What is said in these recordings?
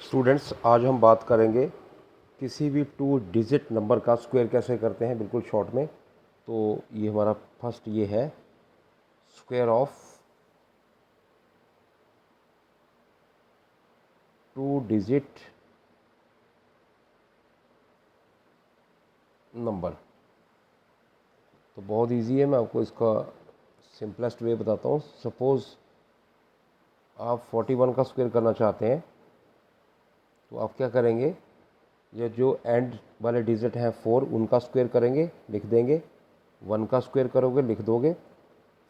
Students, आज हम बात करेंगे किसी भी टू डिजिट नंबर का स्क्वायर कैसे करते हैं, बिल्कुल शॉर्ट में। तो ये हमारा फर्स्ट ये है square of two digit number. तो बहुत इजी है, मैं आपको इसका सिंपलेस्ट वे बताता हूँ। सपोज़ आप 41 का स्क्वायर करना चाहते हैं, तो आप क्या करेंगे, ये जो एंड वाले डिजिट हैं 4, उनका स्क्वायर करेंगे, लिख देंगे। 1 का स्क्वायर करोगे, लिख दोगे।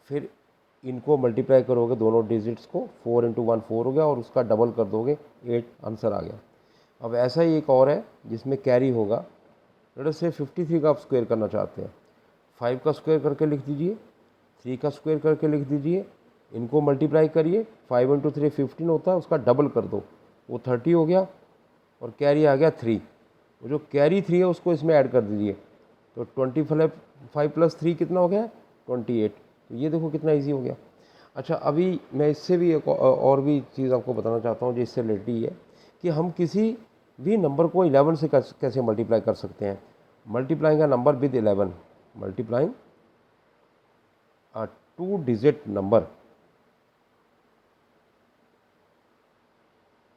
फिर इनको मल्टीप्लाई करोगे दोनों डिजिट्स को, 4 इंटू 1 4 हो गया, और उसका डबल कर दोगे 8, आंसर आ गया। अब ऐसा ही एक और है जिसमें कैरी होगा। लेट से 53 का आप स्क्वायर करना चाहते हैं, 5 का स्क्वायर करके लिख दीजिए, 3 का स्क्वायर करके लिख दीजिए, इनको मल्टीप्लाई करिए। 5 इंटू 3 15 होता है, उसका डबल कर दो, वो 30 हो गया, और कैरी आ गया 3। वो जो कैरी 3 है उसको इसमें ऐड कर दीजिए, तो 25 प्लस 3 कितना हो गया, 28। तो ये देखो कितना इजी हो गया। अच्छा, अभी मैं इससे भी एक और भी चीज़ आपको बताना चाहता हूँ जिससे रिलेटेड है कि हम किसी भी नंबर को 11 से कैसे मल्टीप्लाई कर सकते हैं। Multiplying a number with 11, multiplying a two digit number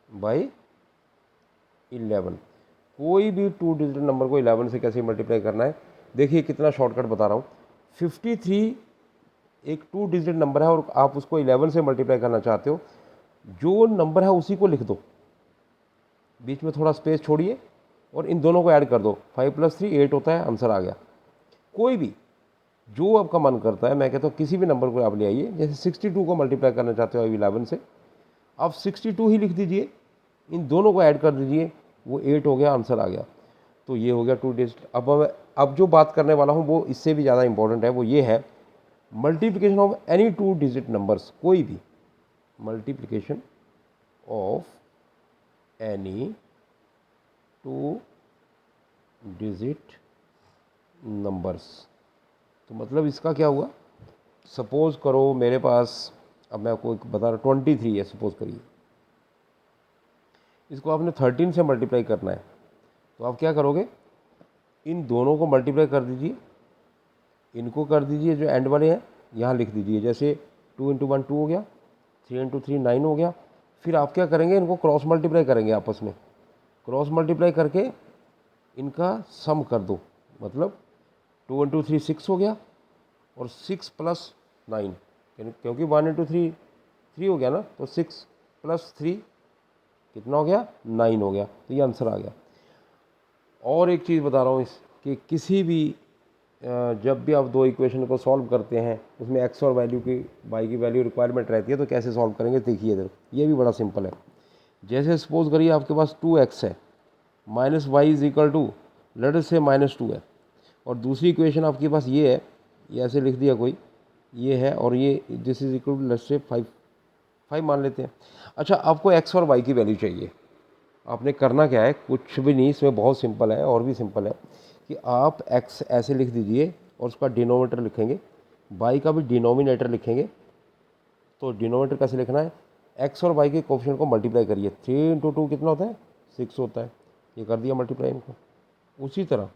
by 11। कोई भी टू डिजिट नंबर को 11 से कैसे मल्टीप्लाई करना है, देखिए कितना शॉर्टकट बता रहा हूँ। 53 एक टू डिजिट नंबर है और आप उसको 11 से मल्टीप्लाई करना चाहते हो, जो नंबर है उसी को लिख दो, बीच में थोड़ा स्पेस छोड़िए और इन दोनों को ऐड कर दो। 5 प्लस 3 8 होता है, आंसर आ गया। कोई भी जो आपका मन करता है, मैं कहता हूँ किसी भी नंबर को आप ले आइए। जैसे 62 को मल्टीप्लाई करना चाहते हो 11 से, आप 62 ही लिख दीजिए, इन दोनों को ऐड कर दीजिए, वो 8 हो गया, आंसर आ गया। तो ये हो गया टू डिजिट। अब जो बात करने वाला हूँ वो इससे भी ज़्यादा इंपॉर्टेंट है, वो ये है multiplication of any two digit numbers. कोई भी multiplication of any two digit numbers. तो मतलब इसका क्या हुआ, सपोज़ करो मेरे पास, अब मैं आपको एक बता रहा, 23 है सपोज़ करिए, इसको आपने 13 से मल्टीप्लाई करना है। तो आप क्या करोगे, इन दोनों को मल्टीप्लाई कर दीजिए, इनको कर दीजिए, जो एंड वाले हैं यहाँ लिख दीजिए। जैसे 2 इंटू 1 2 हो गया, 3 इंटू 3 9 हो गया। फिर आप क्या करेंगे, इनको क्रॉस मल्टीप्लाई करेंगे आपस में। क्रॉस मल्टीप्लाई करके इनका सम कर दो, मतलब 2 इंटू 3 6 हो गया, और 6 प्लस 9, क्योंकि 1 इंटू 3 3 हो गया ना, तो 6 प्लस 3 कितना हो गया, 9 हो गया। तो ये आंसर आ गया। और एक चीज़ बता रहा हूँ इस कि किसी भी जब भी आप दो इक्वेशन को सॉल्व करते हैं, उसमें एक्स और वैल्यू की वाई की वैल्यू रिक्वायरमेंट रहती है, तो कैसे सॉल्व करेंगे देखिए इधर। ये भी बड़ा सिंपल है। जैसे सपोज करिए आपके पास 2x है, minus Y is equal to let us say -2 है, और दूसरी इक्वेशन आपके पास ये है, ये ऐसे लिख दिया कोई, ये है, और ये this is equal to let say 5 मान लेते हैं। अच्छा, आपको एक्स और वाई की वैल्यू चाहिए। आपने करना क्या है, कुछ भी नहीं, इसमें बहुत सिंपल है, और भी सिंपल है कि आप x ऐसे लिख दीजिए और उसका डिनोमिनेटर लिखेंगे, y का भी डिनोमिनेटर लिखेंगे। तो डिनोमिनेटर कैसे लिखना है, x और y के कोफिशिएंट को मल्टीप्लाई करिए। 3 इंटू 2 कितना होता है, 6 होता है। ये कर दिया मल्टीप्लाई इनको। उसी तरह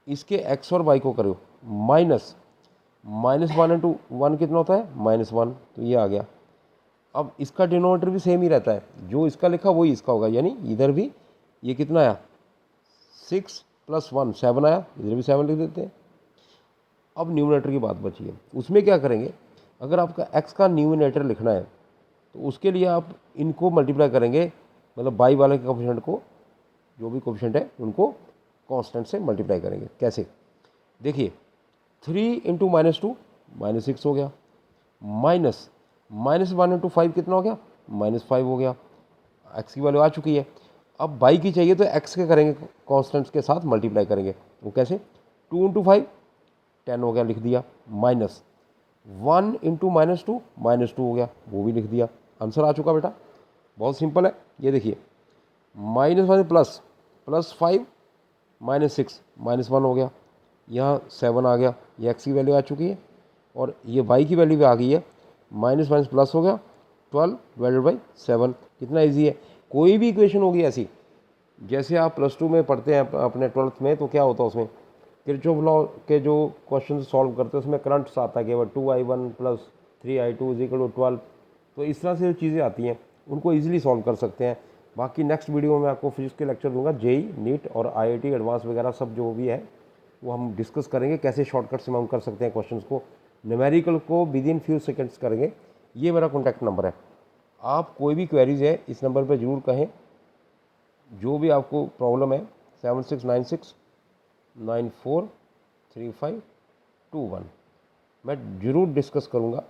इसके x और y को करो माइनस, -1 इंटू 1 कितना होता है, -1, तो ये आ गया। अब इसका डिनोमिनेटर भी सेम ही रहता है, जो इसका लिखा वही इसका होगा, यानी इधर भी ये कितना आया, 6 प्लस 1 7 आया, इधर भी 7 लिख देते हैं। अब न्यूमिनेटर की बात बची है, उसमें क्या करेंगे, अगर आपका x का न्यूमिनेटर लिखना है तो उसके लिए आप इनको मल्टीप्लाई करेंगे, मतलब बाई वाले के कोफिशिएंट को, जो भी कोफिशिएंट है उनको कांस्टेंट से मल्टीप्लाई करेंगे। कैसे, देखिए 3 इंटू -2 -6 हो गया, माइनस -1 इंटू 5 कितना हो गया, -5 हो गया। एक्स की वैल्यू आ चुकी है। अब बाई की चाहिए तो एक्स के करेंगे, कॉन्स्टेंट्स के साथ मल्टीप्लाई करेंगे। वो कैसे, 2 इंटू 5 10 हो गया, लिख दिया। माइनस 1 इंटू -2 -2 हो गया, वो भी लिख दिया। आंसर आ चुका बेटा, बहुत सिंपल है। ये देखिए, -1 प्लस +5 -6 -1 हो गया, यहाँ 7 आ गया, ये एक्स की वैल्यू आ चुकी है, और ये वाई की वैल्यू भी आ गई है। माइनस माइनस प्लस हो गया, 12 डिवाइडेड बाई 7। कितना ईजी है, कोई भी इक्वेशन होगी ऐसी, जैसे आप +2 में पढ़ते हैं अपने 12th में, तो क्या होता है उसमें किरचॉफ लॉ के जो क्वेश्चन सॉल्व करते हैं उसमें करंट्स आता है केवल 2I1 + 3I2 = 12। तो इस तरह से जो चीज़ें आती हैं उनको ईजिली सॉल्व कर सकते हैं। बाकी नेक्स्ट वीडियो में आपको फिजिक्स के लेक्चर दूंगा, जेई, नीट और IIT एडवांस वगैरह सब जो भी है वो हम डिस्कस करेंगे, कैसे शॉर्टकट से हम कर सकते हैं क्वेश्चंस को, न्यूमेरिकल को विद इन फ्यू सेकंड्स करेंगे। ये मेरा कॉन्टैक्ट नंबर है, आप कोई भी क्वेरीज है इस नंबर पर ज़रूर कहें, जो भी आपको प्रॉब्लम है 7696943521 मैं ज़रूर डिस्कस करूँगा।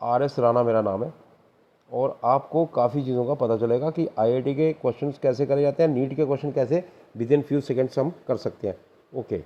RS राणा मेरा नाम है, और आपको काफ़ी चीज़ों का पता चलेगा कि IIT के क्वेश्चंस कैसे करे जाते हैं, नीट के क्वेश्चन कैसे विद इन फ्यू सेकेंड्स हम कर सकते हैं। ओके।